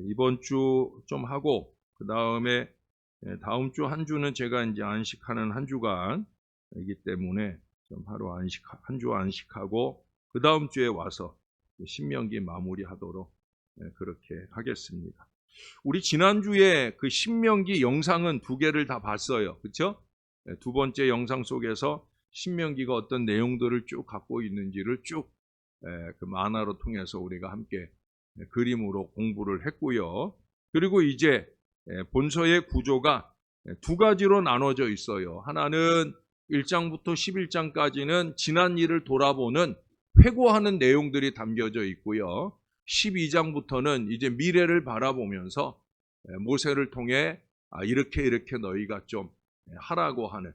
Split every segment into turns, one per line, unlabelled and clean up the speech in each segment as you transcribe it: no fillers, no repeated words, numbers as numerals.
이번 주 좀 하고 그 다음에 다음 주 한 주는 제가 이제 안식하는 한 주간이기 때문에 좀 하루 한 주 안식하고 그 다음 주에 와서 신명기 마무리하도록 그렇게 하겠습니다. 우리 지난주에 그 신명기 영상은 2개를 다 봤어요. 그렇죠? 두 번째 영상 속에서 신명기가 어떤 내용들을 쭉 갖고 있는지를 쭉 그 만화로 통해서 우리가 함께 그림으로 공부를 했고요. 그리고 이제 본서의 구조가 2가지로 나눠져 있어요. 하나는 1장부터 11장까지는 지난 일을 돌아보는 회고하는 내용들이 담겨져 있고요. 12장부터는 이제 미래를 바라보면서 모세를 통해 이렇게 너희가 좀 하라고 하는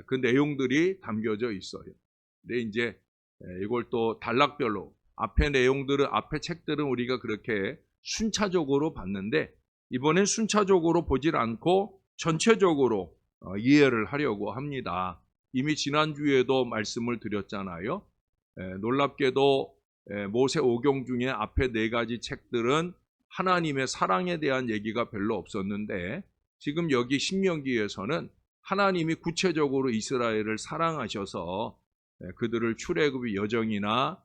그 내용들이 담겨져 있어요. 근데 이제 이걸 또 단락별로 앞에 책들은 우리가 그렇게 순차적으로 봤는데 이번엔 순차적으로 보질 않고 전체적으로 이해를 하려고 합니다. 이미 지난주에도 말씀을 드렸잖아요. 놀랍게도 모세 오경 중에 앞에 4가지 책들은 하나님의 사랑에 대한 얘기가 별로 없었는데 지금 여기 신명기에서는 하나님이 구체적으로 이스라엘을 사랑하셔서 그들을 출애굽의 여정이나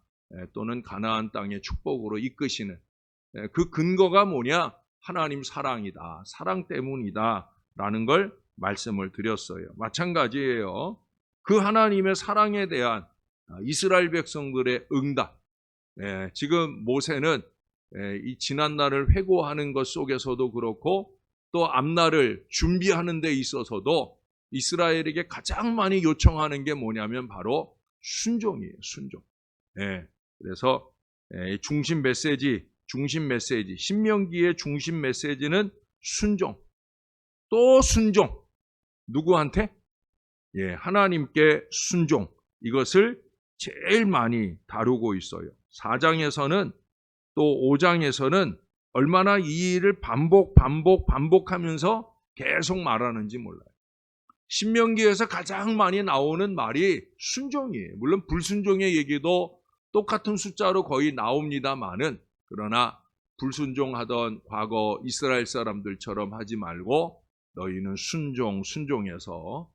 또는 가나안 땅의 축복으로 이끄시는 그 근거가 뭐냐? 하나님 사랑이다. 사랑 때문이다. 라는 걸 말씀을 드렸어요. 마찬가지예요. 그 하나님의 사랑에 대한 이스라엘 백성들의 응답. 지금 모세는 이 지난날을 회고하는 것 속에서도 그렇고 또 앞날을 준비하는 데 있어서도 이스라엘에게 가장 많이 요청하는 게 뭐냐면 바로 순종이에요. 순종. 그래서 중심 메시지, 신명기의 중심 메시지는 순종. 또 순종. 누구한테? 하나님께 순종. 이것을 제일 많이 다루고 있어요. 4장에서는 또 5장에서는 얼마나 이 일을 반복하면서 계속 말하는지 몰라요. 신명기에서 가장 많이 나오는 말이 순종이에요. 물론 불순종의 얘기도 똑같은 숫자로 거의 나옵니다만은 그러나 불순종하던 과거 이스라엘 사람들처럼 하지 말고 너희는 순종해서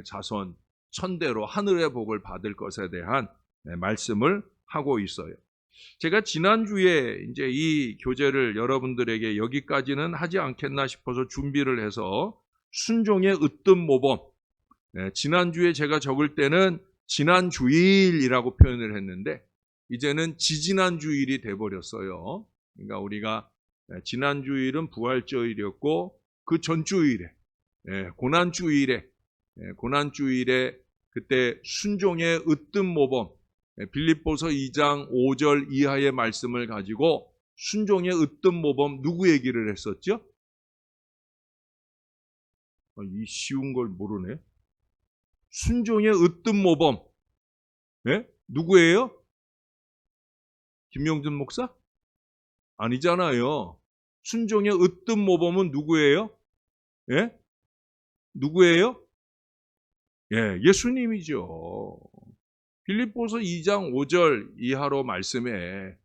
자손 천대로 하늘의 복을 받을 것에 대한 말씀을 하고 있어요. 제가 지난주에 이제 이 교재를 여러분들에게 여기까지는 하지 않겠나 싶어서 준비를 해서 순종의 으뜸 모범. 지난주에 제가 적을 때는 지난주일이라고 표현을 했는데 이제는 지지난주일이 돼버렸어요. 그러니까 우리가 지난주일은 부활절이었고 그 전주일에 고난주일에 그때 순종의 으뜸 모범 빌립보서 2장 5절 이하의 말씀을 가지고 순종의 으뜸 모범 누구 얘기를 했었죠? 이 쉬운 걸 모르네. 순종의 으뜸 모범 누구예요? 김용준 목사? 아니잖아요. 순종의 으뜸 모범은 누구예요? 누구예요? 예수님이죠. 빌립보서 2장 5절 이하로 말씀에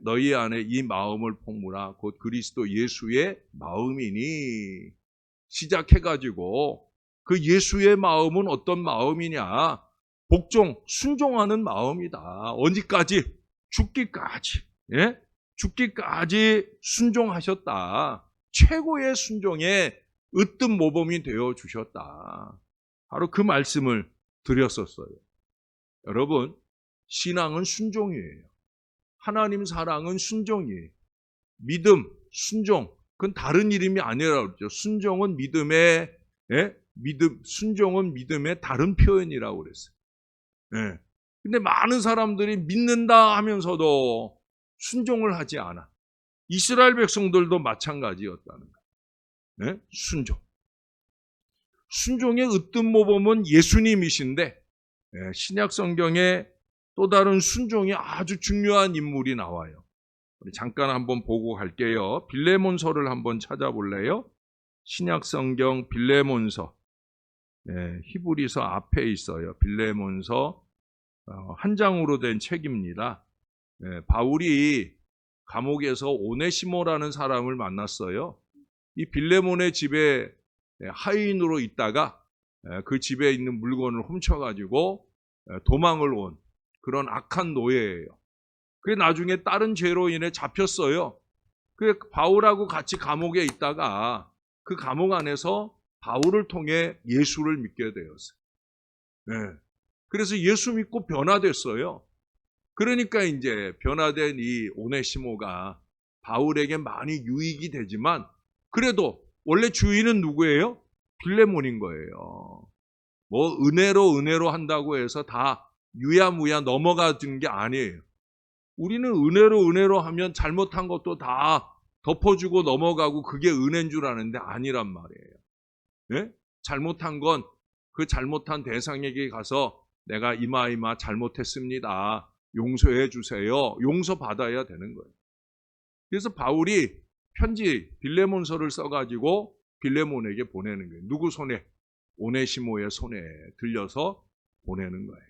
너희 안에 이 마음을 품으라 곧 그리스도 예수의 마음이니 시작해가지고 그 예수의 마음은 어떤 마음이냐? 복종, 순종하는 마음이다. 언제까지? 죽기까지. 죽기까지 순종하셨다. 최고의 순종의 으뜸 모범이 되어 주셨다. 바로 그 말씀을 드렸었어요. 여러분, 신앙은 순종이에요. 하나님 사랑은 순종이에요. 믿음, 순종, 그건 다른 이름이 아니라고 그러죠. 순종은 순종은 믿음의 다른 표현이라고 그랬어요. 근데 많은 사람들이 믿는다 하면서도 순종을 하지 않아. 이스라엘 백성들도 마찬가지였다는 거예요. 순종. 순종의 으뜸 모범은 예수님이신데 신약 성경에 또 다른 순종이 아주 중요한 인물이 나와요. 우리 잠깐 한번 보고 갈게요. 빌레몬서를 한번 찾아볼래요? 신약 성경 빌레몬서. 히브리서 앞에 있어요. 빌레몬서 한 장으로 된 책입니다. 바울이 감옥에서 오네시모라는 사람을 만났어요. 이 빌레몬의 집에 하인으로 있다가 그 집에 있는 물건을 훔쳐가지고 도망을 온 그런 악한 노예예요. 그게 나중에 다른 죄로 인해 잡혔어요. 그 바울하고 같이 감옥에 있다가 그 감옥 안에서 바울을 통해 예수를 믿게 되었어요. 네. 그래서 예수 믿고 변화됐어요. 그러니까 이제 변화된 이 오네시모가 바울에게 많이 유익이 되지만 그래도 원래 주인은 누구예요? 빌레몬인 거예요. 뭐 은혜로 한다고 해서 다 유야무야 넘어가는 게 아니에요. 우리는 은혜로 하면 잘못한 것도 다 덮어주고 넘어가고 그게 은혜인 줄 아는데 아니란 말이에요. 네? 잘못한 건 그 잘못한 대상에게 가서 내가 이마 잘못했습니다. 용서해 주세요. 용서받아야 되는 거예요. 그래서 바울이 편지 빌레몬서를 써가지고 빌레몬에게 보내는 거예요. 누구 손에? 오네시모의 손에 들려서 보내는 거예요.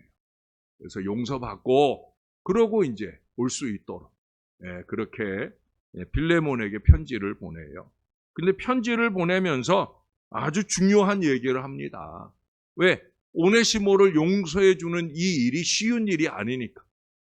그래서 용서받고 그러고 이제 올 수 있도록 그렇게 빌레몬에게 편지를 보내요. 근데 편지를 보내면서 아주 중요한 얘기를 합니다. 왜? 오네시모를 용서해 주는 이 일이 쉬운 일이 아니니까.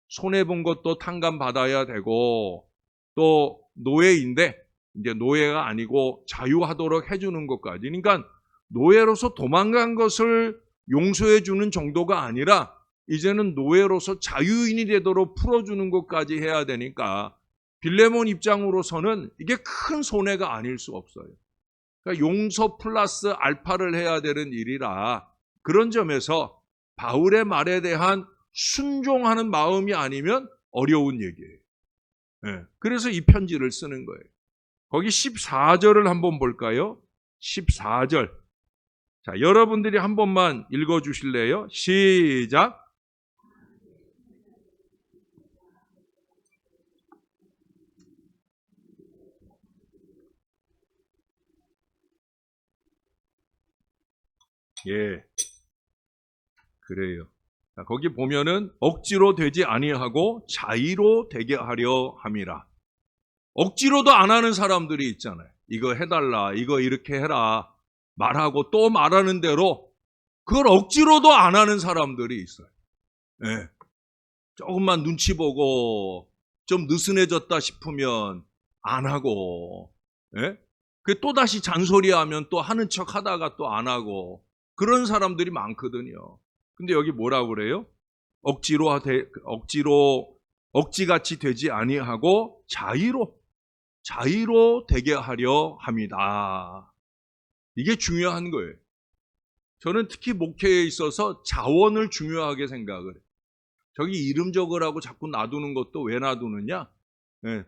손해본 것도 탕감받아야 되고 또 노예인데 이제 노예가 아니고 자유하도록 해주는 것까지. 그러니까 노예로서 도망간 것을 용서해 주는 정도가 아니라 이제는 노예로서 자유인이 되도록 풀어주는 것까지 해야 되니까 빌레몬 입장으로서는 이게 큰 손해가 아닐 수 없어요. 그러니까 용서 플러스 알파를 해야 되는 일이라 그런 점에서 바울의 말에 대한 순종하는 마음이 아니면 어려운 얘기예요. 그래서 이 편지를 쓰는 거예요. 거기 14절을 한번 볼까요? 14절. 자, 여러분들이 한 번만 읽어주실래요? 시작. 예, 그래요. 자, 거기 보면은 억지로 되지 아니하고 자의로 되게 하려 함이라. 억지로도 안 하는 사람들이 있잖아요. 이거 해달라, 이거 이렇게 해라 말하고 또 말하는 대로 그걸 억지로도 안 하는 사람들이 있어요. 예. 조금만 눈치 보고 좀 느슨해졌다 싶으면 안 하고, 예? 그 또다시 잔소리하면 또 하는 척 하다가 또 안 하고 그런 사람들이 많거든요. 근데 여기 뭐라고 그래요? 억지같이 되지 아니하고 자의로 되게 하려 합니다. 이게 중요한 거예요. 저는 특히 목회에 있어서 자원을 중요하게 생각을 해요. 저기 이름 적으라고 자꾸 놔두는 것도 왜 놔두느냐?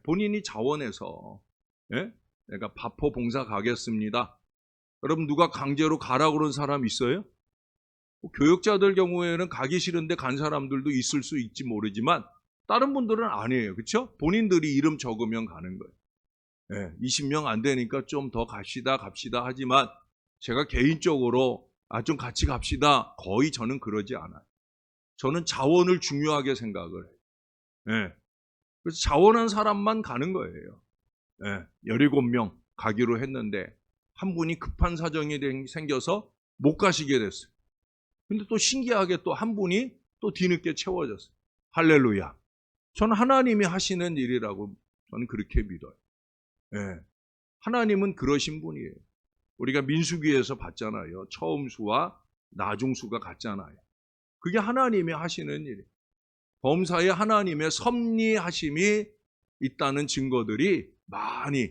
본인이 자원해서 내가 바포 봉사 가겠습니다. 여러분 누가 강제로 가라고 그런 사람 있어요? 교역자들 경우에는 가기 싫은데 간 사람들도 있을 수 있지 모르지만 다른 분들은 아니에요. 그렇죠? 본인들이 이름 적으면 가는 거예요. 20명 안 되니까 좀 더 갑시다 하지만 제가 개인적으로 좀 같이 갑시다. 거의 저는 그러지 않아요. 저는 자원을 중요하게 생각을 해요. 그래서 자원한 사람만 가는 거예요. 17명 가기로 했는데 한 분이 급한 사정이 생겨서 못 가시게 됐어요. 근데 또 신기하게 또 한 분이 또 뒤늦게 채워졌어요. 할렐루야. 저는 하나님이 하시는 일이라고 저는 그렇게 믿어요. 하나님은 그러신 분이에요. 우리가 민수기에서 봤잖아요. 처음수와 나중수가 같잖아요. 그게 하나님이 하시는 일이에요. 범사에 하나님의 섭리하심이 있다는 증거들이 많이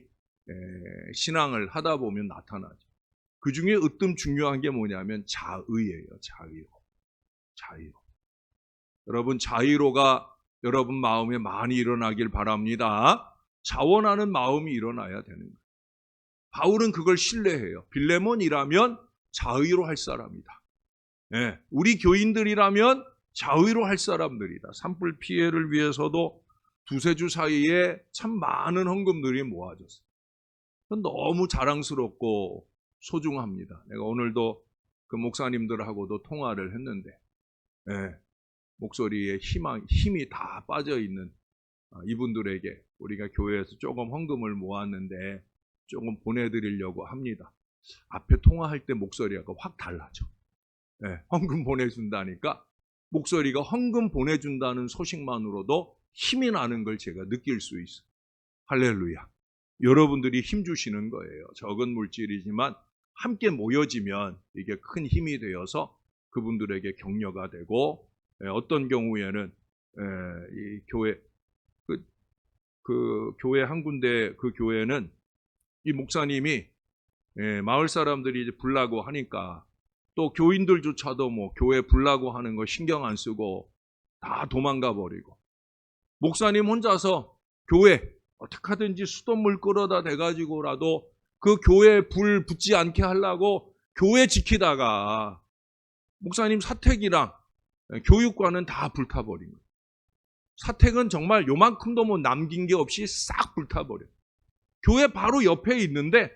신앙을 하다 보면 나타나죠. 그 중에 으뜸 중요한 게 뭐냐면 자의예요. 자의로. 여러분 자의로가 여러분 마음에 많이 일어나길 바랍니다. 자원하는 마음이 일어나야 되는 거예요. 바울은 그걸 신뢰해요. 빌레몬이라면 자의로 할 사람이다. 우리 교인들이라면 자의로 할 사람들이다. 산불 피해를 위해서도 두세 주 사이에 참 많은 헌금들이 모아졌어요. 너무 자랑스럽고 소중합니다. 내가 오늘도 그 목사님들하고도 통화를 했는데 목소리에 힘이 다 빠져있는 이분들에게 우리가 교회에서 조금 헌금을 모았는데 조금 보내드리려고 합니다. 앞에 통화할 때 목소리가 확 달라져. 네, 헌금 보내준다니까 목소리가 헌금 보내준다는 소식만으로도 힘이 나는 걸 제가 느낄 수 있어요. 할렐루야. 여러분들이 힘 주시는 거예요. 적은 물질이지만 함께 모여지면 이게 큰 힘이 되어서 그분들에게 격려가 되고, 어떤 경우에는 이 교회 그 교회 한 군데, 그 교회는 이 목사님이 마을 사람들이 이제 불라고 하니까 또 교인들조차도 뭐 교회 불라고 하는 거 신경 안 쓰고 다 도망가 버리고, 목사님 혼자서 교회 어떻게 하든지 수돗물 끌어다 대가지고라도 그 교회에 불 붙지 않게 하려고 교회 지키다가 목사님 사택이랑 교육관은 다 불타버린 거예요. 사택은 정말 요만큼도 뭐 남긴 게 없이 싹 불타버려요. 교회 바로 옆에 있는데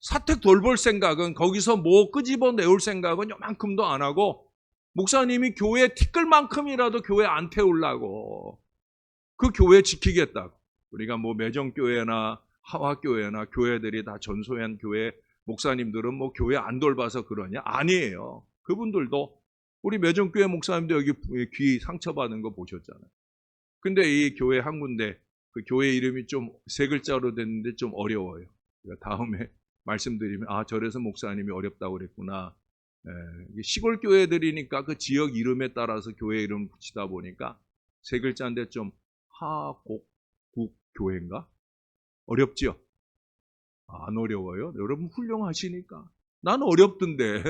사택 돌볼 생각은, 거기서 뭐 끄집어 내올 생각은 요만큼도 안 하고, 목사님이 교회 티끌만큼이라도 교회 안 태우려고 그 교회 지키겠다고. 우리가 뭐 매정교회나 하와교회나 교회들이 다 전소한 교회 목사님들은 뭐 교회 안 돌봐서 그러냐? 아니에요. 그분들도, 우리 매정교회 목사님도 여기 귀 상처받은 거 보셨잖아요. 근데 이 교회 한 군데, 그 교회 이름이 좀 세 글자로 됐는데 좀 어려워요. 다음에 말씀드리면, 저래서 목사님이 어렵다고 그랬구나. 시골 교회들이니까 그 지역 이름에 따라서 교회 이름 붙이다 보니까 세 글자인데 좀 하곡국 교회인가? 어렵지요? 안 어려워요? 여러분 훌륭하시니까. 난 어렵던데.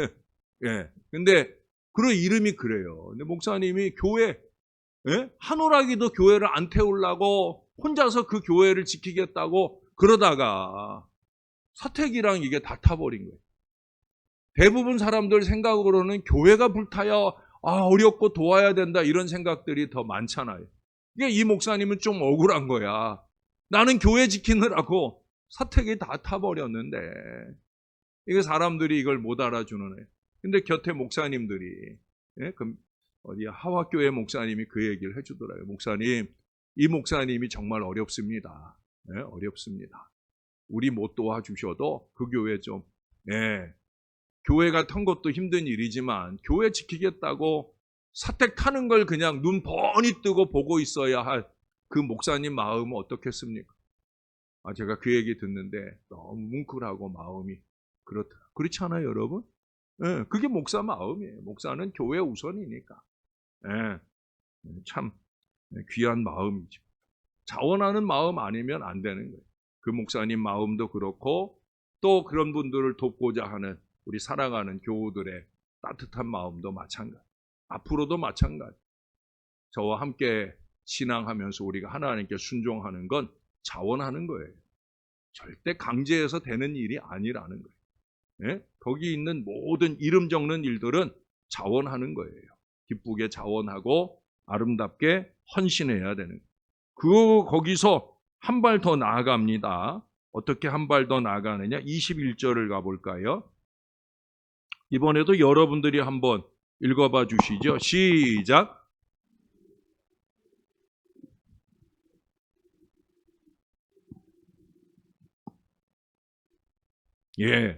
예. 근데 그런 이름이 그래요. 근데 목사님이 교회, 한오라기도 교회를 안 태우려고 혼자서 그 교회를 지키겠다고 그러다가 사택이랑 이게 다 타버린 거예요. 대부분 사람들 생각으로는 교회가 불타야 어렵고 도와야 된다, 이런 생각들이 더 많잖아요. 이게 이 목사님은 좀 억울한 거야. 나는 교회 지키느라고 사택이 다 타버렸는데, 이게 사람들이 이걸 못 알아주는 거예요. 근데 곁에 목사님들이, 하와교회 목사님이 그 얘기를 해주더라고요. 목사님, 이 목사님이 정말 어렵습니다. 어렵습니다. 우리 못 도와주셔도 그 교회 좀, 교회 같은 것도 힘든 일이지만 교회 지키겠다고 사택 타는 걸 그냥 눈 뻔히 뜨고 보고 있어야 할 그 목사님 마음은 어떻겠습니까? 제가 그 얘기 듣는데 너무 뭉클하고 마음이 그렇더라. 그렇지 않아요, 여러분? 그게 목사 마음이에요. 목사는 교회 우선이니까. 참 귀한 마음이죠. 자원하는 마음 아니면 안 되는 거예요. 그 목사님 마음도 그렇고, 또 그런 분들을 돕고자 하는 우리 살아가는 교우들의 따뜻한 마음도 마찬가지. 앞으로도 마찬가지. 저와 함께 신앙하면서 우리가 하나님께 순종하는 건 자원하는 거예요. 절대 강제해서 되는 일이 아니라는 거예요. 거기 있는 모든 이름 적는 일들은 자원하는 거예요. 기쁘게 자원하고 아름답게 헌신해야 되는 거예요. 거기서 한 발 더 나아갑니다. 어떻게 한 발 더 나아가느냐? 21절을 가볼까요? 이번에도 여러분들이 한번 읽어봐 주시죠. 시작.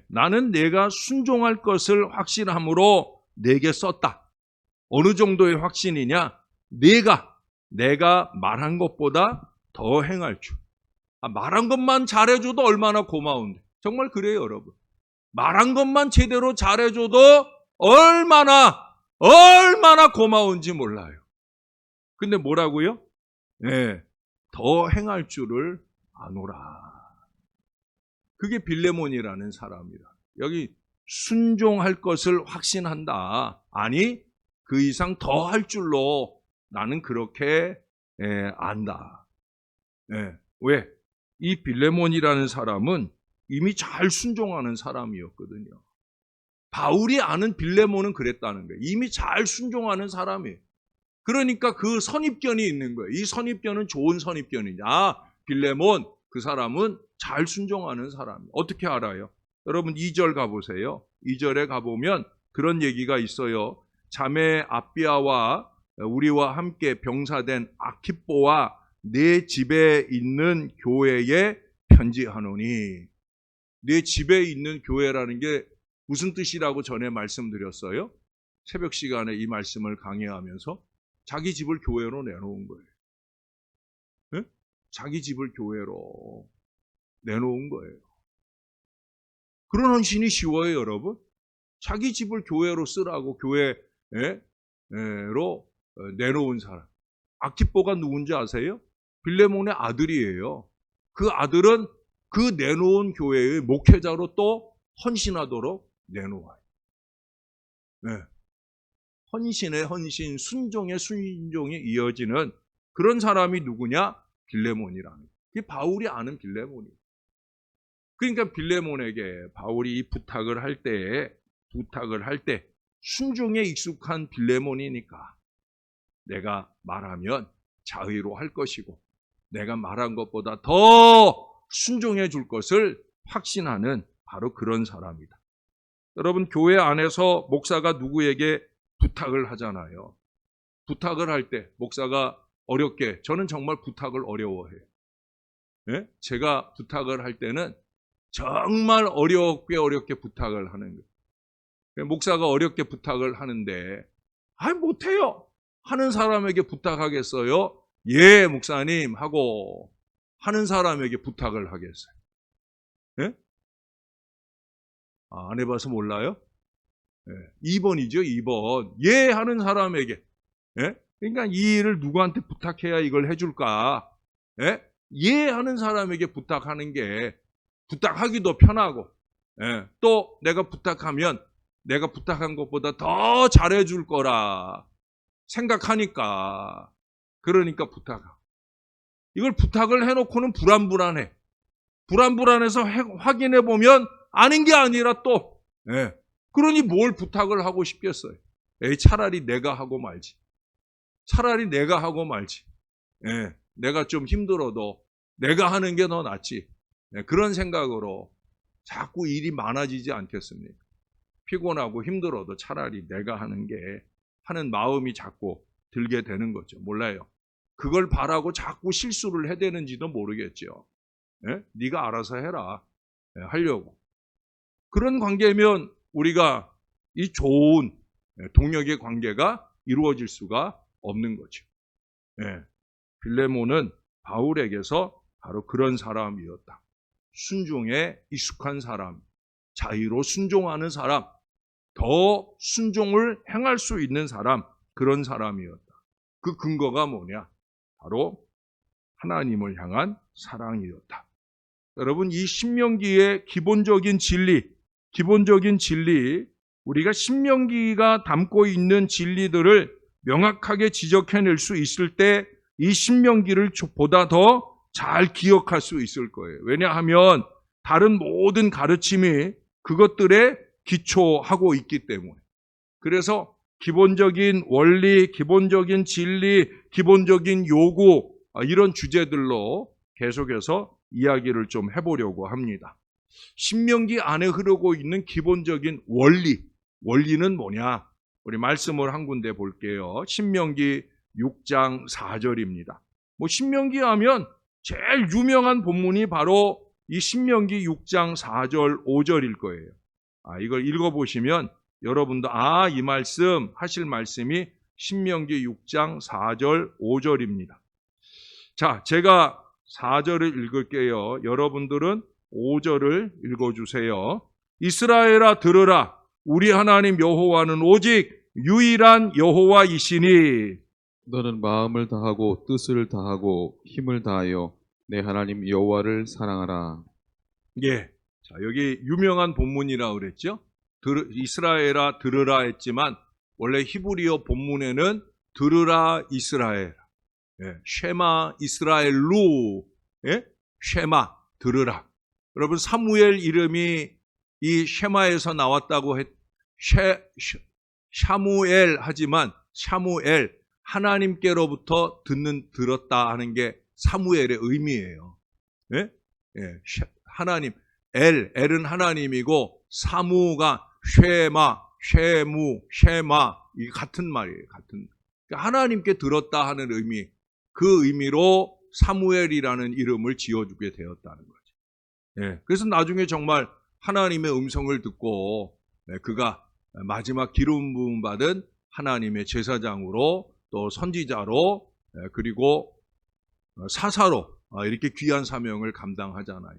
나는 내가 순종할 것을 확신함으로 내게 썼다. 어느 정도의 확신이냐? 내가 말한 것보다 더 행할 줄. 말한 것만 잘해줘도 얼마나 고마운데. 정말 그래요, 여러분. 말한 것만 제대로 잘해줘도 얼마나 고마운지 몰라요. 근데 뭐라고요? 더 행할 줄을 아노라. 그게 빌레몬이라는 사람이라. 여기 순종할 것을 확신한다. 아니, 그 이상 더 할 줄로 나는 그렇게 안다. 왜? 이 빌레몬이라는 사람은 이미 잘 순종하는 사람이었거든요. 바울이 아는 빌레몬은 그랬다는 거예요. 이미 잘 순종하는 사람이에요. 그러니까 그 선입견이 있는 거예요. 이 선입견은 좋은 선입견이냐? 빌레몬, 그 사람은 잘 순종하는 사람이에요. 어떻게 알아요? 여러분 2절 가보세요. 2절에 가보면 그런 얘기가 있어요. 자매 아비아와 우리와 함께 병사된 아키뽀와 내 집에 있는 교회에 편지하노니. 내 집에 있는 교회라는 게 무슨 뜻이라고 전에 말씀드렸어요? 새벽 시간에 이 말씀을 강의하면서 자기 집을 교회로 내놓은 거예요. 네? 자기 집을 교회로 내놓은 거예요. 그런 헌신이 쉬워요, 여러분? 자기 집을 교회로 쓰라고 교회로 내놓은 사람. 아키뽀가 누군지 아세요? 빌레몬의 아들이에요. 그 아들은 그 내놓은 교회의 목회자로 또 헌신하도록 내놓아요. 네. 헌신의 헌신, 순종의 순종이 이어지는 그런 사람이 누구냐? 빌레몬이라는 거예요. 이게 바울이 아는 빌레몬이에요. 그러니까 빌레몬에게 바울이 이 부탁을 할 때 순종에 익숙한 빌레몬이니까 내가 말하면 자의로 할 것이고 내가 말한 것보다 더 순종해 줄 것을 확신하는 바로 그런 사람이다. 여러분, 교회 안에서 목사가 누구에게 부탁을 하잖아요. 부탁을 할 때 목사가 어렵게, 저는 정말 부탁을 어려워해요. 네? 제가 부탁을 할 때는 정말 어렵게 부탁을 하는 거예요. 목사가 어렵게 부탁을 하는데 못해요. 하는 사람에게 부탁하겠어요? 예, 목사님 하고 하는 사람에게 부탁을 하겠어요. 네? 안 해봐서 몰라요? 네. 2번이죠, 2번. 예 하는 사람에게. 네? 그러니까 이 일을 누구한테 부탁해야 이걸 해줄까? 네? 예 하는 사람에게 부탁하는 게 부탁하기도 편하고, 또 내가 부탁하면 내가 부탁한 것보다 더 잘해줄 거라 생각하니까, 그러니까 부탁하고. 이걸 부탁을 해놓고는 불안불안해. 불안불안해서 확인해 보면 아닌 게 아니라 또, 그러니 뭘 부탁을 하고 싶겠어요. 차라리 내가 하고 말지. 차라리 내가 하고 말지. 내가 좀 힘들어도 내가 하는 게 더 낫지. 그런 생각으로 자꾸 일이 많아지지 않겠습니까? 피곤하고 힘들어도 차라리 내가 하는 마음이 자꾸 들게 되는 거죠. 몰라요. 그걸 바라고 자꾸 실수를 해대는지도 모르겠죠. 네가 알아서 해라. 하려고. 그런 관계면 우리가 이 좋은 동역의 관계가 이루어질 수가 없는 거죠. 빌레몬은 바울에게서 바로 그런 사람이었다. 순종에 익숙한 사람, 자의로 순종하는 사람, 더 순종을 행할 수 있는 사람, 그런 사람이었다. 그 근거가 뭐냐? 바로 하나님을 향한 사랑이었다. 여러분, 이 신명기의 기본적인 진리, 우리가 신명기가 담고 있는 진리들을 명확하게 지적해낼 수 있을 때 이 신명기를 보다 더 잘 기억할 수 있을 거예요. 왜냐하면 다른 모든 가르침이 그것들에 기초하고 있기 때문에. 그래서 기본적인 원리, 기본적인 진리, 기본적인 요구, 이런 주제들로 계속해서 이야기를 좀 해보려고 합니다. 신명기 안에 흐르고 있는 기본적인 원리는 뭐냐? 우리 말씀을 한 군데 볼게요. 신명기 6장 4절입니다. 신명기 하면 제일 유명한 본문이 바로 이 신명기 6장 4절 5절일 거예요. 이걸 읽어보시면 여러분도 이 말씀 하실 말씀이 신명기 6장 4절 5절입니다. 자, 제가 4절을 읽을게요. 여러분들은 5절을 읽어주세요. 이스라엘아 들으라. 우리 하나님 여호와는 오직 유일한 여호와이시니
너는 마음을 다하고 뜻을 다하고 힘을 다하여 내 하나님 여호와를 사랑하라.
예, 자, 여기 유명한 본문이라고 그랬죠. 이스라엘아 들으라 했지만 원래 히브리어 본문에는 들으라 이스라엘, 쉐마 이스라엘루, 쉐마 들으라. 여러분, 사무엘 이름이 이 쉐마에서 나왔다고 샤무엘 하지만 샤무엘, 하나님께로부터 들었다 하는 게 사무엘의 의미예요. 하나님, 엘은 하나님이고 사무가 쉐마, 쉐무, 쉐마, 이 같은 말이에요. 그러니까 하나님께 들었다 하는 의미, 그 의미로 사무엘이라는 이름을 지어주게 되었다는 거죠. 예, 그래서 나중에 정말 하나님의 음성을 듣고 그가 마지막 기름 부음 받은 하나님의 제사장으로 또 선지자로 그리고 사사로 이렇게 귀한 사명을 감당하잖아요.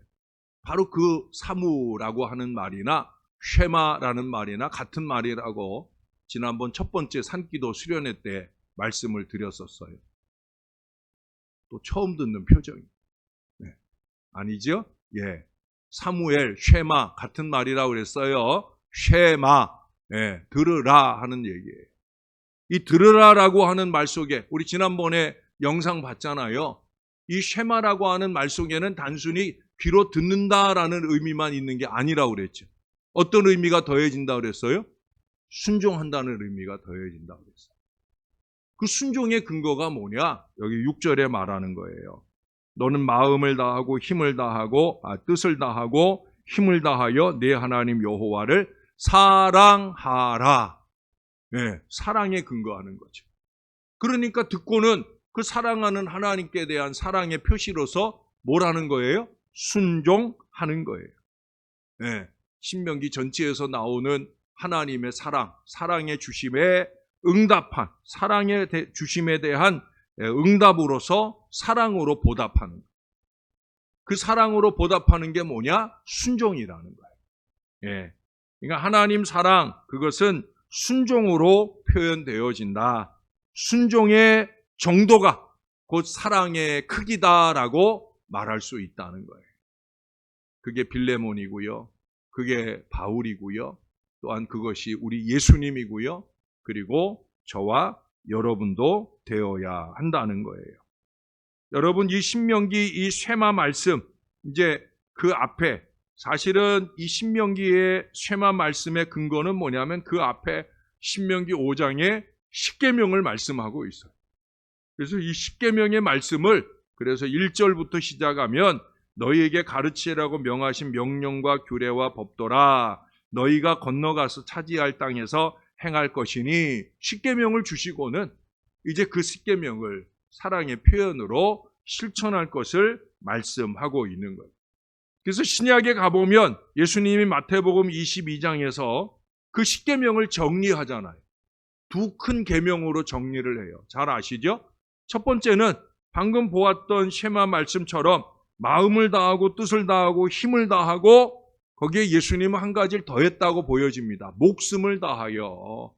바로 그 사무라고 하는 말이나 쉐마라는 말이나 같은 말이라고 지난번 첫 번째 산기도 수련회 때 말씀을 드렸었어요. 또 처음 듣는 표정이에요. 네. 아니죠? 예. 사무엘, 쉐마 같은 말이라고 그랬어요. 쉐마, 예, 들으라 하는 얘기예요. 이 들으라라고 하는 말 속에 우리 지난번에 영상 봤잖아요. 이 쉐마라고 하는 말 속에는 단순히 귀로 듣는다라는 의미만 있는 게 아니라고 그랬죠. 어떤 의미가 더해진다고 그랬어요? 순종한다는 의미가 더해진다고 그랬어요. 그 순종의 근거가 뭐냐? 여기 6절에 말하는 거예요. 너는 마음을 다하고 힘을 다하고 뜻을 다하고 힘을 다하여 내 하나님 여호와를 사랑하라. 네, 사랑에 근거하는 거죠. 그러니까 듣고는 그 사랑하는 하나님께 대한 사랑의 표시로서 뭘 하는 거예요? 순종하는 거예요. 네, 신명기 전체에서 나오는 하나님의 사랑, 사랑의 주심에 응답한, 사랑의 주심에 대한 응답으로서 사랑으로 보답하는 거예요. 그 사랑으로 보답하는 게 뭐냐? 순종이라는 거예요. 예. 그러니까 하나님 사랑, 그것은 순종으로 표현되어진다. 순종의 정도가 곧 사랑의 크기다라고 말할 수 있다는 거예요. 그게 빌레몬이고요. 그게 바울이고요. 또한 그것이 우리 예수님이고요. 그리고 저와 여러분도 되어야 한다는 거예요. 여러분, 이 신명기 이 쉐마 말씀, 이제 그 앞에 사실은 이 신명기의 쉐마 말씀의 근거는 뭐냐면 그 앞에 신명기 5장에 십계명을 말씀하고 있어요. 그래서 이 십계명의 말씀을 그래서 1절부터 시작하면 너희에게 가르치라고 명하신 명령과 규례와 법도라 너희가 건너가서 차지할 땅에서 행할 것이니 십계명을 주시고는 이제 그 십계명을 사랑의 표현으로 실천할 것을 말씀하고 있는 거예요. 그래서 신약에 가보면 예수님이 마태복음 22장에서 그 십계명을 정리하잖아요. 두 큰 계명으로 정리를 해요. 잘 아시죠? 첫 번째는 방금 보았던 쉐마 말씀처럼 마음을 다하고 뜻을 다하고 힘을 다하고 거기에 예수님은 한 가지를 더했다고 보여집니다. 목숨을 다하여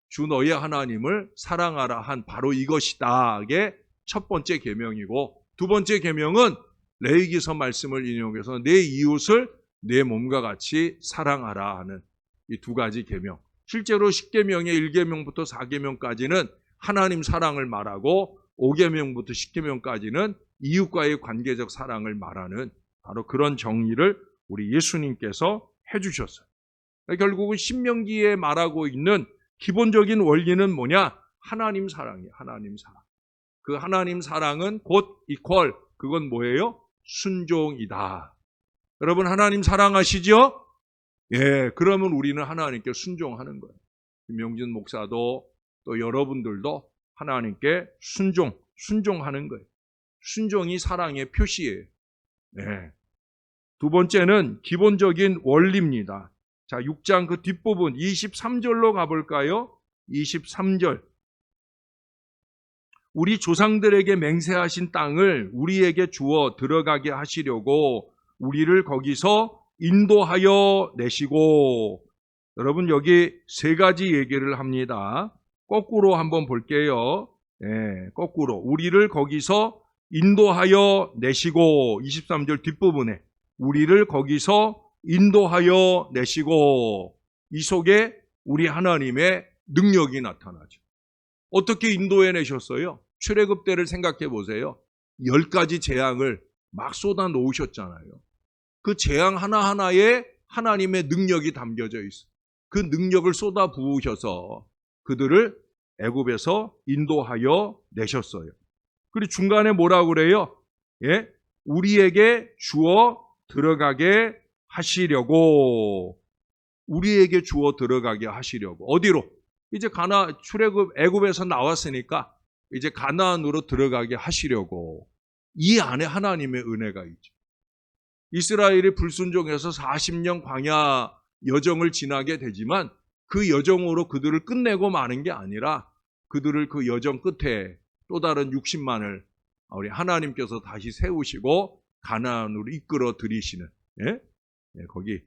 주 너의 하나님을 사랑하라 한 바로 이것이다. 이게 첫 번째 계명이고 두 번째 계명은 레위기서 말씀을 인용해서 내 이웃을 내 몸과 같이 사랑하라 하는 이 두 가지 계명. 실제로 10계명의 1계명부터 4계명까지는 하나님 사랑을 말하고 5계명부터 10계명까지는 이웃과의 관계적 사랑을 말하는 바로 그런 정리를 우리 예수님께서 해주셨어요. 결국은 신명기에 말하고 있는 기본적인 원리는 뭐냐? 하나님 사랑이에요. 하나님 사랑. 그 하나님 사랑은 곧 이퀄 그건 뭐예요? 순종이다. 여러분 하나님 사랑하시죠? 예, 그러면 우리는 하나님께 순종하는 거예요. 김용진 목사도 또 여러분들도 하나님께 순종하는 거예요. 순종이 사랑의 표시예요. 네. 두 번째는 기본적인 원리입니다. 자, 6장 그 뒷부분 23절로 가볼까요? 23절. 우리 조상들에게 맹세하신 땅을 우리에게 주어 들어가게 하시려고 우리를 거기서 인도하여 내시고 여러분 여기 세 가지 얘기를 합니다. 거꾸로 한번 볼게요. 네, 거꾸로 우리를 거기서 인도하여 내시고 23절 뒷부분에 우리를 거기서 인도하여 내시고 이 속에 우리 하나님의 능력이 나타나죠. 어떻게 인도해 내셨어요? 출애굽 때를 생각해 보세요. 10가지 재앙을 막 쏟아 놓으셨잖아요. 그 재앙 하나하나에 하나님의 능력이 담겨져 있어요. 그 능력을 쏟아 부으셔서 그들을 애굽에서 인도하여 내셨어요. 그리고 중간에 뭐라고 그래요? 예? 우리에게 주어 들어가게 하시려고 우리에게 주어 들어가게 하시려고 어디로? 이제 출애굽 애굽에서 나왔으니까 이제 가나안으로 들어가게 하시려고 이 안에 하나님의 은혜가 있죠. 이스라엘이 불순종해서 40년 광야 여정을 지나게 되지만 그 여정으로 그들을 끝내고 마는 게 아니라 그들을 그 여정 끝에 또 다른 60만을 우리 하나님께서 다시 세우시고 가나안으로 이끌어 들이시는, 거기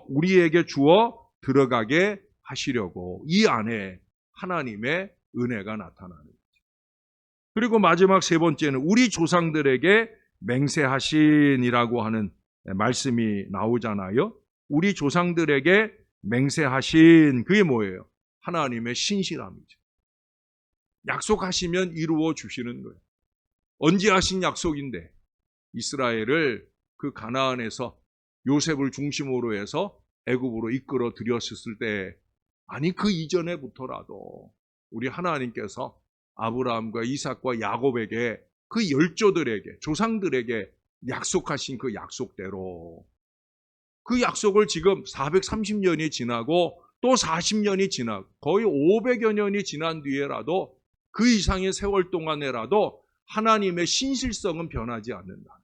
우리에게 주어 들어가게 하시려고 이 안에 하나님의 은혜가 나타나는 거죠. 그리고 마지막 세 번째는 우리 조상들에게 맹세하신이라고 하는 말씀이 나오잖아요. 우리 조상들에게 맹세하신, 그게 뭐예요? 하나님의 신실함이죠. 약속하시면 이루어 주시는 거예요. 언제 하신 약속인데 이스라엘을 그 가나안에서 요셉을 중심으로 해서 애굽으로 이끌어 들였을 때, 아니 그 이전에부터라도 우리 하나님께서 아브라함과 이삭과 야곱에게, 그 열조들에게, 조상들에게 약속하신 그 약속대로, 그 약속을 지금 430년이 지나고 또 40년이 지나고 거의 500여 년이 지난 뒤에라도, 그 이상의 세월 동안에라도 하나님의 신실성은 변하지 않는다.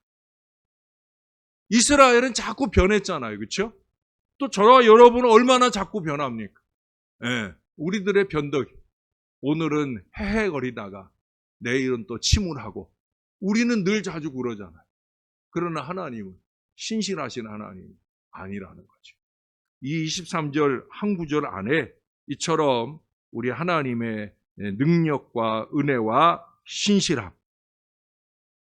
이스라엘은 자꾸 변했잖아요. 그렇죠? 또 저와 여러분은 얼마나 자꾸 변합니까? 우리들의 변덕, 오늘은 헤헤거리다가 내일은 또 침울하고, 우리는 늘 자주 그러잖아요. 그러나 하나님은 신실하신 하나님이 아니라는 거죠. 이 23절 한 구절 안에 이처럼 우리 하나님의 능력과 은혜와 신실함,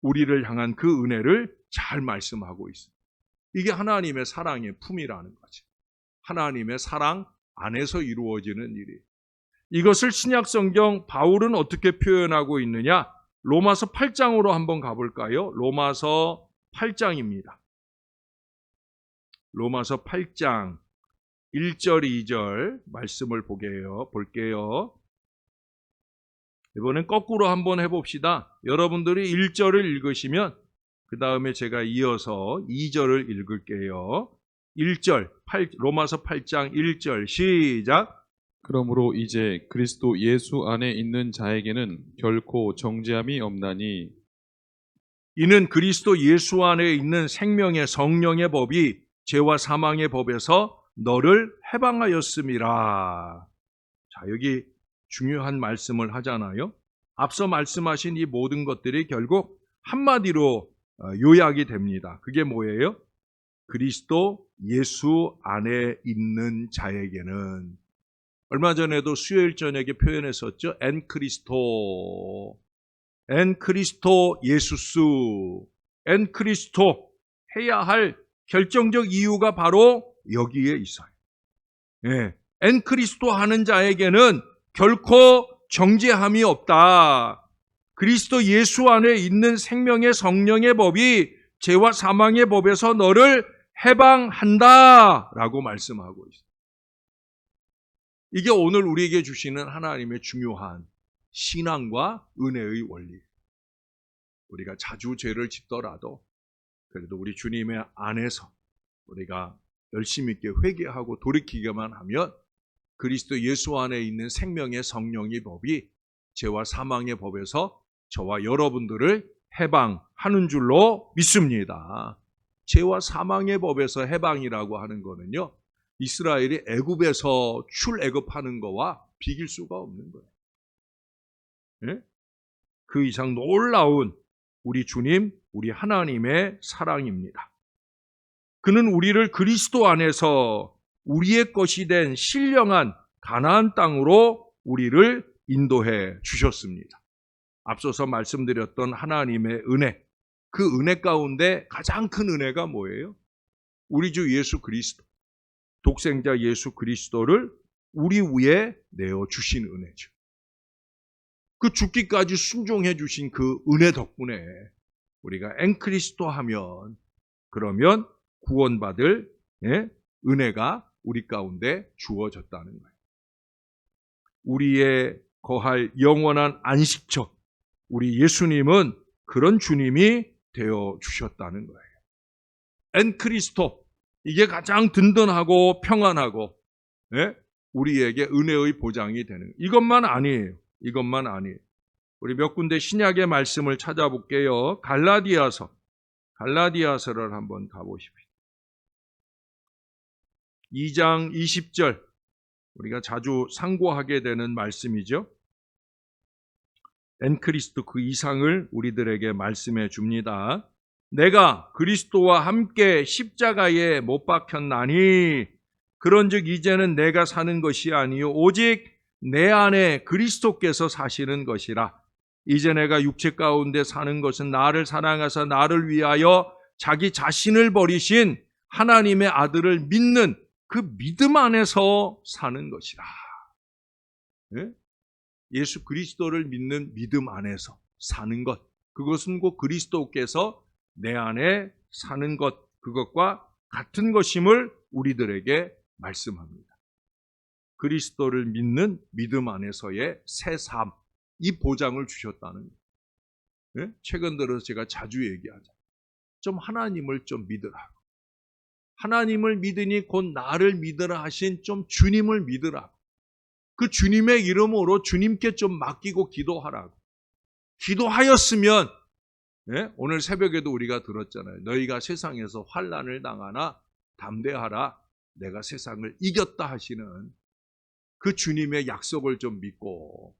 우리를 향한 그 은혜를 잘 말씀하고 있습니다. 이게 하나님의 사랑의 품이라는 거죠. 하나님의 사랑 안에서 이루어지는 일이에요. 이것을 신약성경 바울은 어떻게 표현하고 있느냐? 로마서 8장으로 한번 가볼까요? 로마서 8장입니다. 로마서 8장 1절 2절 말씀을 볼게요. 이번엔 거꾸로 한번 해봅시다. 여러분들이 1절을 읽으시면 그 다음에 제가 이어서 2절을 읽을게요. 1절, 로마서 8장 1절 시작.
그러므로 이제 그리스도 예수 안에 있는 자에게는 결코 정죄함이 없나니,
이는 그리스도 예수 안에 있는 생명의 성령의 법이 죄와 사망의 법에서 너를 해방하였음이라. 자, 여기 중요한 말씀을 하잖아요. 앞서 말씀하신 이 모든 것들이 결국 한마디로 요약이 됩니다. 그게 뭐예요? 그리스도 예수 안에 있는 자에게는, 얼마 전에도 수요일 저녁에 표현했었죠. 엔 크리스토 예수스, 엔 크리스토 해야 할 결정적 이유가 바로 여기에 있어요. 엔 크리스토 하는 자에게는 결코 정죄함이 없다. 그리스도 예수 안에 있는 생명의 성령의 법이 죄와 사망의 법에서 너를 해방한다 라고 말씀하고 있어요. 이게 오늘 우리에게 주시는 하나님의 중요한 신앙과 은혜의 원리. 우리가 자주 죄를 짓더라도 그래도 우리 주님의 안에서 우리가 열심히 있게 회개하고 돌이키기만 하면 그리스도 예수 안에 있는 생명의 성령의 법이 죄와 사망의 법에서 저와 여러분들을 해방하는 줄로 믿습니다. 죄와 사망의 법에서 해방이라고 하는 거는요, 이스라엘이 애굽에서 출애굽하는 거와 비길 수가 없는 거예요. 그 이상 놀라운 우리 주님, 우리 하나님의 사랑입니다. 그는 우리를 그리스도 안에서 우리의 것이 된 신령한 가나안 땅으로 우리를 인도해 주셨습니다. 앞서서 말씀드렸던 하나님의 은혜, 그 은혜 가운데 가장 큰 은혜가 뭐예요? 우리 주 예수 그리스도, 독생자 예수 그리스도를 우리 위에 내어 주신 은혜죠. 그 죽기까지 순종해 주신 그 은혜 덕분에 우리가 엔크리스도 하면, 그러면 구원받을 은혜가 우리 가운데 주어졌다는 거예요. 우리의 거할 영원한 안식처, 우리 예수님은 그런 주님이 되어 주셨다는 거예요. 엔크리스토, 이게 가장 든든하고 평안하고 우리에게 은혜의 보장이 되는, 이것만 아니에요. 우리 몇 군데 신약의 말씀을 찾아볼게요. 갈라디아서를 한번 가보십시오. 2장 20절, 우리가 자주 상고하게 되는 말씀이죠. 엔크리스도 그 이상을 우리들에게 말씀해 줍니다. 내가 그리스도와 함께 십자가에 못 박혔나니 그런즉 이제는 내가 사는 것이 아니요 오직 내 안에 그리스도께서 사시는 것이라. 이제 내가 육체 가운데 사는 것은 나를 사랑하사 나를 위하여 자기 자신을 버리신 하나님의 아들을 믿는 그 믿음 안에서 사는 것이라. 예? 예수 그리스도를 믿는 믿음 안에서 사는 것, 그것은 곧 그리스도께서 내 안에 사는 것, 그것과 같은 것임을 우리들에게 말씀합니다. 그리스도를 믿는 믿음 안에서의 새 삶, 이 보장을 주셨다는 거예요. 예? 최근 들어서 제가 자주 얘기하죠. 좀 하나님을 좀 믿으라. 하나님을 믿으니 곧 나를 믿으라 하신 좀 주님을 믿으라. 그 주님의 이름으로 주님께 좀 맡기고 기도하라고. 기도하였으면, 예? 오늘 새벽에도 우리가 들었잖아요. 너희가 세상에서 환난을 당하나 담대하라. 내가 세상을 이겼다 하시는 그 주님의 약속을 좀 믿고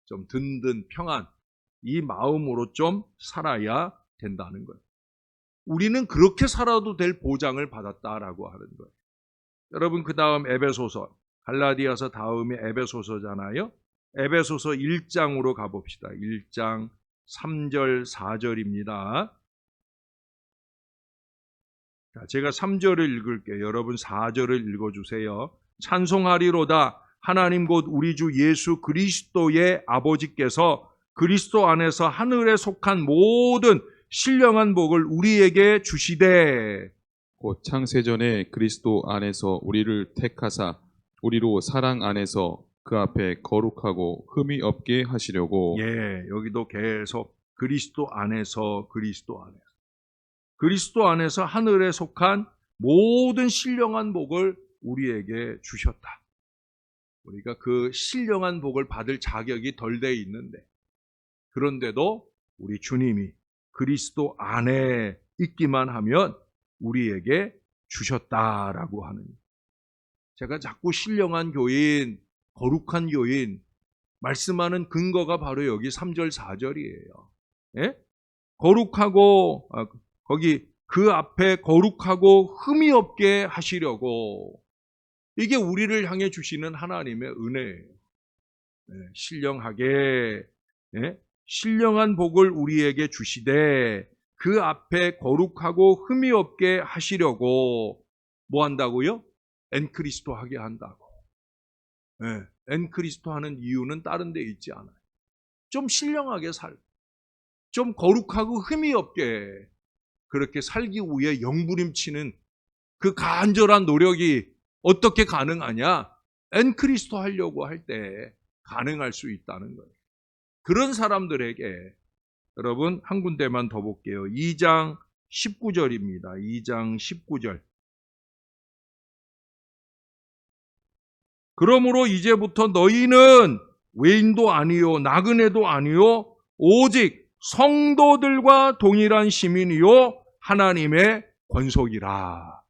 좀 든든 평안, 이 마음으로 좀 살아야 된다는 거예요. 우리는 그렇게 살아도 될 보장을 받았다라고 하는 거예요. 여러분, 그 다음 에베소서, 갈라디아서 다음에 에베소서잖아요. 에베소서 1장으로 가봅시다. 1장 3절 4절입니다. 자, 제가 3절을 읽을게요. 여러분 4절을 읽어주세요. 찬송하리로다. 하나님 곧 우리 주 예수 그리스도의 아버지께서 그리스도 안에서 하늘에 속한 모든 신령한 복을 우리에게 주시되,
곧 창세전에 그리스도 안에서 우리를 택하사 우리로 사랑 안에서 그 앞에 거룩하고 흠이 없게 하시려고.
예, 여기도 계속 그리스도 안에서 그리스도 안에서 하늘에 속한 모든 신령한 복을 우리에게 주셨다. 우리가 그 신령한 복을 받을 자격이 덜 돼 있는데, 그런데도 우리 주님이 그리스도 안에 있기만 하면 우리에게 주셨다라고 하는. 제가 자꾸 신령한 교인, 거룩한 교인 말씀하는 근거가 바로 여기 3절 4절이에요. 예? 거룩하고 거기 그 앞에 거룩하고 흠이 없게 하시려고, 이게 우리를 향해 주시는 하나님의 은혜예요. 예, 신령하게, 예? 신령한 복을 우리에게 주시되 그 앞에 거룩하고 흠이 없게 하시려고 뭐 한다고요? 엔크리스토 하게 한다고. 예, 엔크리스토 하는 이유는 다른 데 있지 않아요. 좀 신령하게 좀 거룩하고 흠이 없게 그렇게 살기 위해 영부림치는 그 간절한 노력이 어떻게 가능하냐? 엔크리스토 하려고 할 때 가능할 수 있다는 거예요. 그런 사람들에게 여러분 한 군데만 더 볼게요. 2장 19절입니다. 2장 19절. 그러므로 이제부터 너희는 외인도 아니요 나그네도 아니요 오직 성도들과 동일한 시민이요 하나님의 권속이라.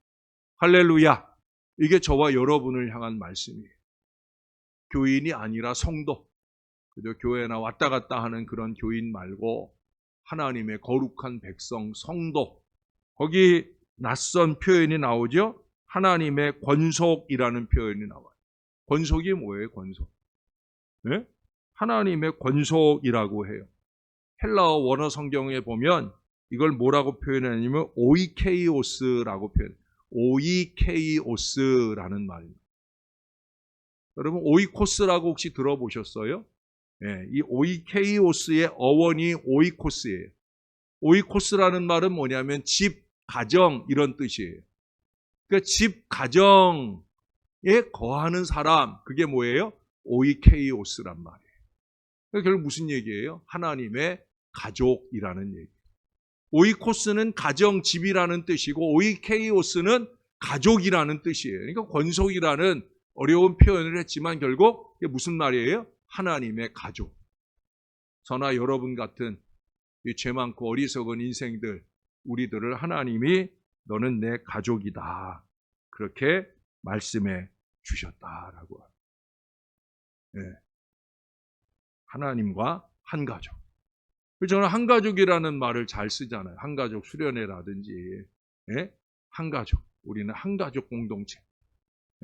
할렐루야. 이게 저와 여러분을 향한 말씀이에요. 교인이 아니라 성도. 그저 교회나 왔다 갔다 하는 그런 교인 말고 하나님의 거룩한 백성, 성도. 거기 낯선 표현이 나오죠. 하나님의 권속이라는 표현이 나와요. 권속이 뭐예요? 권속. 네? 하나님의 권속이라고 해요. 헬라어 원어 성경에 보면 이걸 뭐라고 표현하냐면 오이케이오스라고 표현해요. 오이케이오스라는 말입니다. 여러분 오이코스라고 혹시 들어보셨어요? 네, 이 오이케이오스의 어원이 오이코스예요. 오이코스라는 말은 뭐냐면 집, 가정 이런 뜻이에요. 그러니까 집, 가정에 거하는 사람, 그게 뭐예요? 오이케이오스란 말이에요. 그러니까 결국 무슨 얘기예요? 하나님의 가족이라는 얘기. 오이코스는 가정, 집이라는 뜻이고 오이케이오스는 가족이라는 뜻이에요. 그러니까 권속이라는 어려운 표현을 했지만 결국 이게 무슨 말이에요? 하나님의 가족. 저나 여러분 같은 이 죄 많고 어리석은 인생들, 우리들을 하나님이 너는 내 가족이다, 그렇게 말씀해 주셨다라고. 예. 하나님과 한 가족. 저는 한 가족이라는 말을 잘 쓰잖아요. 한 가족 수련회라든지. 예? 한 가족. 우리는 한 가족 공동체.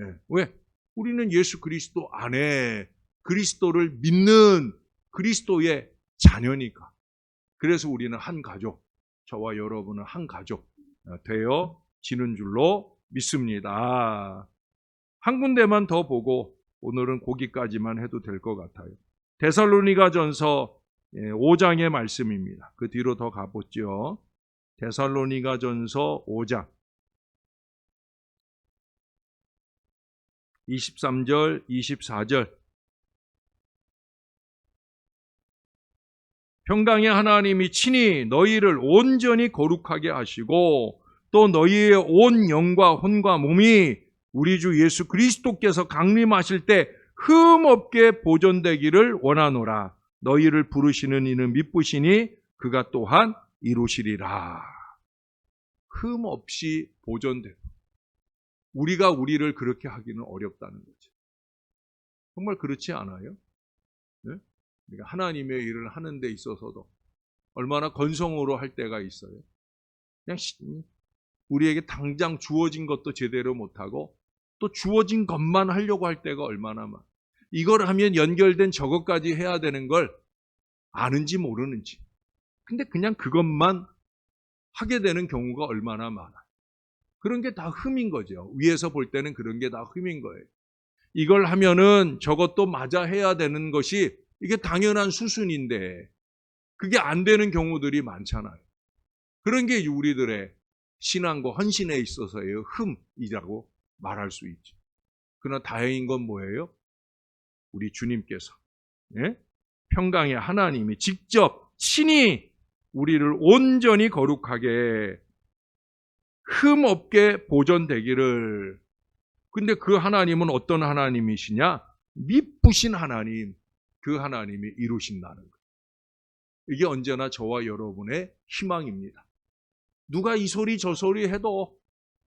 예. 왜? 우리는 예수 그리스도 안에 그리스도를 믿는 그리스도의 자녀니까. 그래서 우리는 한 가족, 저와 여러분은 한 가족 되어지는 줄로 믿습니다. 한 군데만 더 보고 오늘은 거기까지만 해도 될 것 같아요. 데살로니가전서 5장의 말씀입니다. 그 뒤로 더 가보죠. 데살로니가전서 5장 23절, 24절. 평강의 하나님이 친히 너희를 온전히 거룩하게 하시고 또 너희의 온 영과 혼과 몸이 우리 주 예수 그리스도께서 강림하실 때 흠없게 보존되기를 원하노라. 너희를 부르시는 이는 미쁘시니 그가 또한 이루시리라. 흠없이 보존되고, 우리가 우리를 그렇게 하기는 어렵다는 거죠. 정말 그렇지 않아요? 네? 그러니까 하나님의 일을 하는 데 있어서도 얼마나 건성으로 할 때가 있어요. 그냥 우리에게 당장 주어진 것도 제대로 못하고 또 주어진 것만 하려고 할 때가 얼마나 많아. 이걸 하면 연결된 저것까지 해야 되는 걸 아는지 모르는지. 근데 그냥 그것만 하게 되는 경우가 얼마나 많아. 그런 게 다 흠인 거죠. 위에서 볼 때는 그런 게 다 흠인 거예요. 이걸 하면은 저것도 맞아 해야 되는 것이 이게 당연한 수순인데 그게 안 되는 경우들이 많잖아요. 그런 게 우리들의 신앙과 헌신에 있어서의 흠이라고 말할 수 있죠. 그러나 다행인 건 뭐예요? 우리 주님께서, 예? 평강의 하나님이 직접 친히 우리를 온전히 거룩하게 흠없게 보존되기를. 근데 그 하나님은 어떤 하나님이시냐? 미쁘신 하나님, 그 하나님이 이루신다는 거예요. 이게 언제나 저와 여러분의 희망입니다. 누가 이 소리 저 소리 해도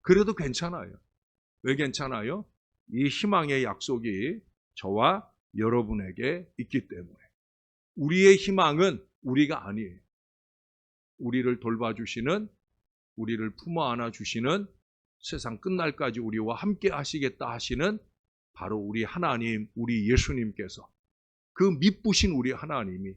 그래도 괜찮아요. 왜 괜찮아요? 이 희망의 약속이 저와 여러분에게 있기 때문에. 우리의 희망은 우리가 아니에요. 우리를 돌봐주시는, 우리를 품어 안아주시는, 세상 끝날까지 우리와 함께 하시겠다 하시는 바로 우리 하나님, 우리 예수님께서, 그 미쁘신 우리 하나님이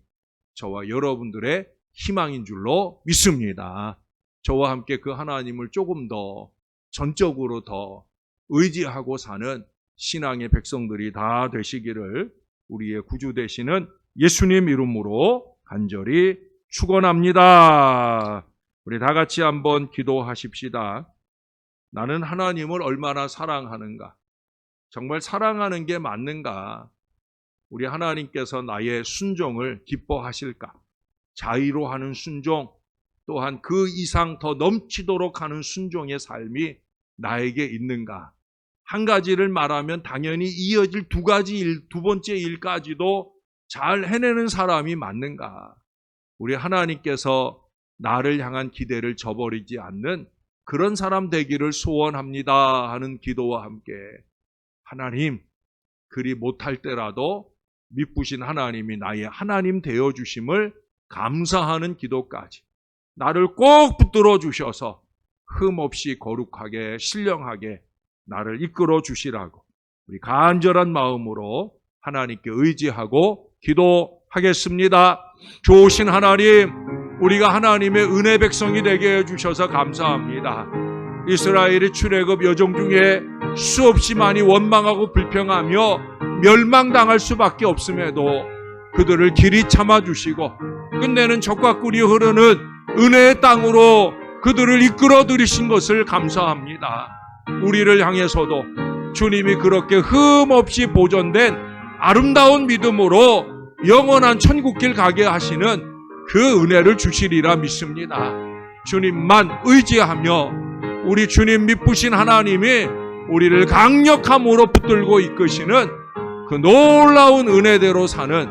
저와 여러분들의 희망인 줄로 믿습니다. 저와 함께 그 하나님을 조금 더 전적으로 더 의지하고 사는 신앙의 백성들이 다 되시기를 우리의 구주 되시는 예수님 이름으로 간절히 축원합니다. 우리 다 같이 한번 기도하십시다. 나는 하나님을 얼마나 사랑하는가? 정말 사랑하는 게 맞는가? 우리 하나님께서 나의 순종을 기뻐하실까? 자의로 하는 순종, 또한 그 이상 더 넘치도록 하는 순종의 삶이 나에게 있는가? 한 가지를 말하면 당연히 이어질 두 번째 일까지도 잘 해내는 사람이 맞는가? 우리 하나님께서 나를 향한 기대를 저버리지 않는 그런 사람 되기를 소원합니다 하는 기도와 함께, 하나님, 그리 못할 때라도 미쁘신 하나님이 나의 하나님 되어주심을 감사하는 기도까지 나를 꼭 붙들어 주셔서 흠없이 거룩하게 신령하게 나를 이끌어 주시라고 우리 간절한 마음으로 하나님께 의지하고 기도하겠습니다. 좋으신 하나님, 우리가 하나님의 은혜 백성이 되게 해주셔서 감사합니다. 이스라엘의 출애굽 여정 중에 수없이 많이 원망하고 불평하며 멸망당할 수밖에 없음에도 그들을 길이 참아주시고 끝내는 젖과 꿀이 흐르는 은혜의 땅으로 그들을 이끌어 들이신 것을 감사합니다. 우리를 향해서도 주님이 그렇게 흠없이 보존된 아름다운 믿음으로 영원한 천국길 가게 하시는 그 은혜를 주시리라 믿습니다. 주님만 의지하며 우리 주님 미쁘신 하나님이 우리를 강력함으로 붙들고 이끄시는 그 놀라운 은혜대로 사는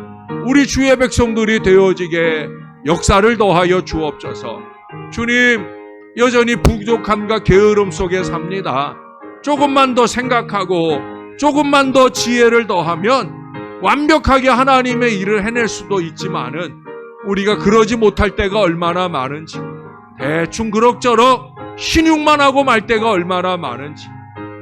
우리 주의 백성들이 되어지게 역사를 더하여 주옵소서. 주님, 여전히 부족함과 게으름 속에 삽니다. 조금만 더 생각하고 조금만 더 지혜를 더하면 완벽하게 하나님의 일을 해낼 수도 있지만은 우리가 그러지 못할 때가 얼마나 많은지, 대충 그럭저럭 신용만 하고 말 때가 얼마나 많은지,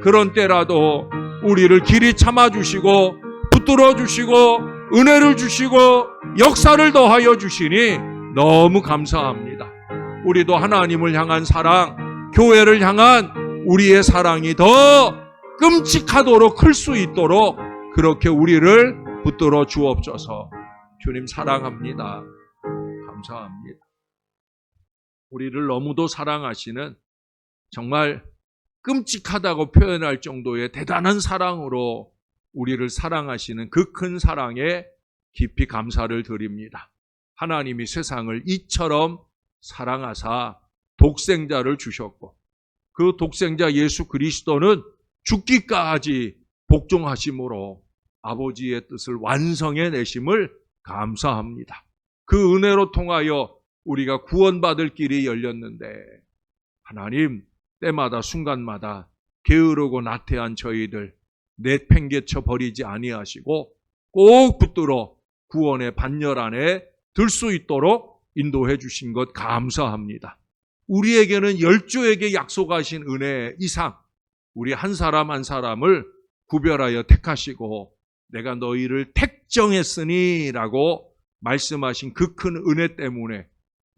그런 때라도 우리를 길이 참아주시고 붙들어 주시고 은혜를 주시고 역사를 더하여 주시니 너무 감사합니다. 우리도 하나님을 향한 사랑, 교회를 향한 우리의 사랑이 더 끔찍하도록 클 수 있도록 그렇게 우리를 붙들어 주옵소서. 주님 사랑합니다. 감사합니다. 우리를 너무도 사랑하시는, 정말 끔찍하다고 표현할 정도의 대단한 사랑으로 우리를 사랑하시는 그 큰 사랑에 깊이 감사를 드립니다. 하나님이 세상을 이처럼 사랑하사 독생자를 주셨고, 그 독생자 예수 그리스도는 죽기까지 복종하심으로 아버지의 뜻을 완성해 내심을 감사합니다. 그 은혜로 통하여 우리가 구원받을 길이 열렸는데, 하나님, 때마다 순간마다 게으르고 나태한 저희들 내팽개쳐 버리지 아니하시고 꼭 붙들어 구원의 반열 안에 들 수 있도록 인도해 주신 것 감사합니다. 우리에게는 열조에게 약속하신 은혜 이상 우리 한 사람 한 사람을 구별하여 택하시고 내가 너희를 택정했으니 라고 말씀하신 그 큰 은혜 때문에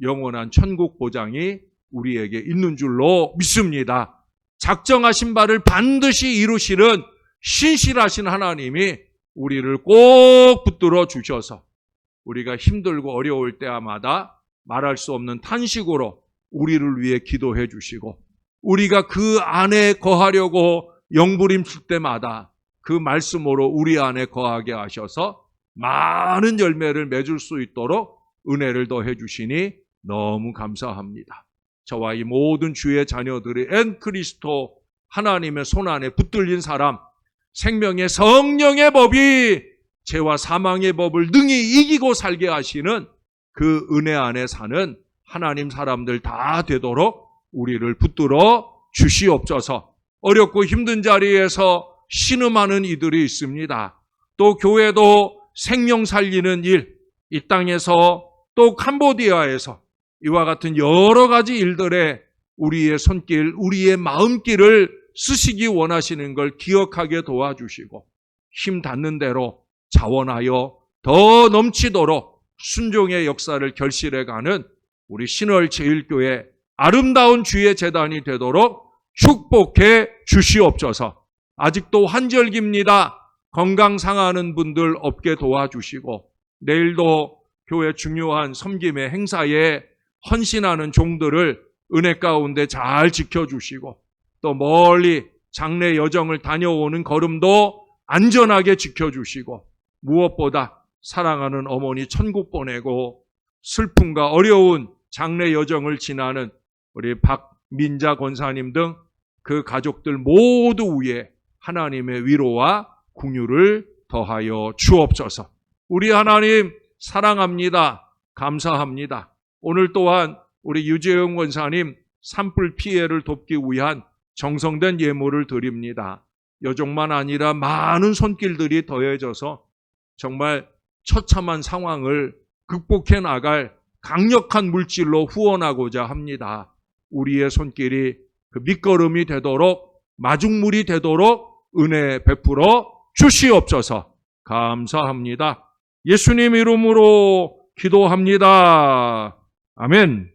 영원한 천국 보장이 우리에게 있는 줄로 믿습니다. 작정하신 바를 반드시 이루시는 신실하신 하나님이 우리를 꼭 붙들어 주셔서 우리가 힘들고 어려울 때마다 말할 수 없는 탄식으로 우리를 위해 기도해 주시고, 우리가 그 안에 거하려고 영부림칠 때마다 그 말씀으로 우리 안에 거하게 하셔서 많은 열매를 맺을 수 있도록 은혜를 더해 주시니 너무 감사합니다. 저와 이 모든 주의 자녀들이 엔-그리스도 하나님의 손안에 붙들린 사람, 생명의 성령의 법이 죄와 사망의 법을 능히 이기고 살게 하시는 그 은혜 안에 사는 하나님 사람들 다 되도록 우리를 붙들어 주시옵소서. 어렵고 힘든 자리에서 신음하는 이들이 있습니다. 또 교회도 생명 살리는 일, 이 땅에서 또 캄보디아에서 이와 같은 여러 가지 일들에 우리의 손길, 우리의 마음길을 쓰시기 원하시는 걸 기억하게 도와주시고 힘 닿는 대로 자원하여 더 넘치도록 순종의 역사를 결실해가는 우리 신월 제일교회 아름다운 주의 재단이 되도록 축복해 주시옵소서. 아직도 환절기입니다. 건강 상하는 분들 없게 도와주시고 내일도 교회 중요한 섬김의 행사에 헌신하는 종들을 은혜 가운데 잘 지켜주시고 또 멀리 장례 여정을 다녀오는 걸음도 안전하게 지켜주시고 무엇보다 사랑하는 어머니 천국 보내고 슬픔과 어려운 장례 여정을 지나는 우리 박민자 권사님 등 그 가족들 모두 위에 하나님의 위로와 긍휼을 더하여 주옵소서. 우리 하나님 사랑합니다. 감사합니다. 오늘 또한 우리 유재영 권사님 산불 피해를 돕기 위한 정성된 예물을 드립니다. 여종만 아니라 많은 손길들이 더해져서 정말 처참한 상황을 극복해 나갈 강력한 물질로 후원하고자 합니다. 우리의 손길이 그 밑거름이 되도록 마중물이 되도록 은혜 베풀어 주시옵소서. 감사합니다. 예수님 이름으로 기도합니다. 아멘.